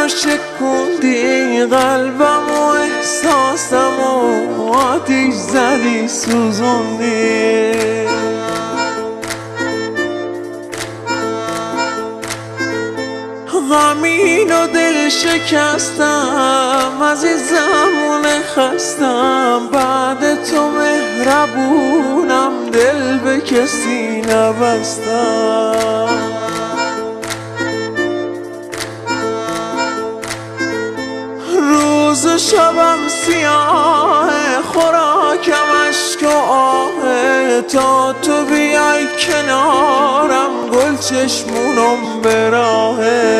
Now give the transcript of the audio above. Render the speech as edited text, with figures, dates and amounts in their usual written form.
رو شکوندی، قلبم و احساسم و آتیش زدی سوزوندی. غمین و دل شکستم، عزیزمون خستم، بعد تو مهربونم، دل به کسی نبستم. روز و شبم سیاه، خوراکم اشک و آه، تا تو بیای کنارم گل چشمونم به راهه.